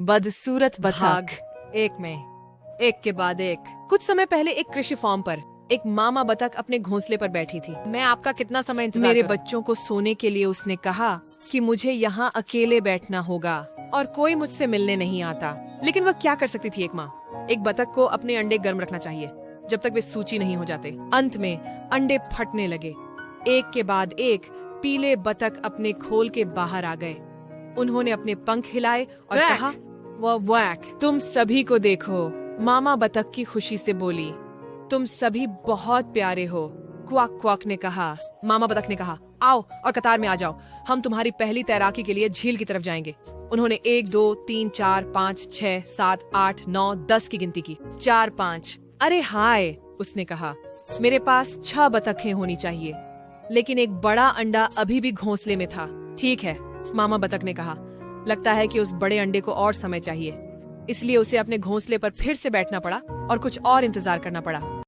बदसूरत बतख। भाग एक में एक के बाद एक। कुछ समय पहले एक कृषि फार्म पर एक मामा बतख अपने घोंसले पर बैठी थी। मैं आपका कितना समय इंतजार मेरे करूं? बच्चों को सोने के लिए उसने कहा कि मुझे यहाँ अकेले बैठना होगा और कोई मुझसे मिलने नहीं आता। लेकिन वह क्या कर सकती थी? एक माँ एक बतख को अपने अंडे गर्म रखना चाहिए जब तक वे सूची नहीं हो जाते। अंत में अंडे फटने लगे। एक के बाद एक पीले बतख अपने खोल के बाहर आ गए। उन्होंने अपने पंख हिलाए और वैक! कहा, वह वैक, तुम सभी को देखो। मामा बतख की खुशी से बोली, तुम सभी बहुत प्यारे हो। क्वाक क्वाक ने कहा। मामा बतख ने कहा, आओ और कतार में आ जाओ, हम तुम्हारी पहली तैराकी के लिए झील की तरफ जाएंगे। उन्होंने 1 2 3 4 5 6 7 8 9 10 की गिनती की। 4 5। अरे हाय, उसने कहा, मेरे पास 6 बतखें होनी चाहिए, लेकिन एक बड़ा अंडा अभी भी घोंसले में था। ठीक है, मामा बतख ने कहा, लगता है कि उस बड़े अंडे को और समय चाहिए। इसलिए उसे अपने घोंसले पर फिर से बैठना पड़ा और कुछ और इंतजार करना पड़ा।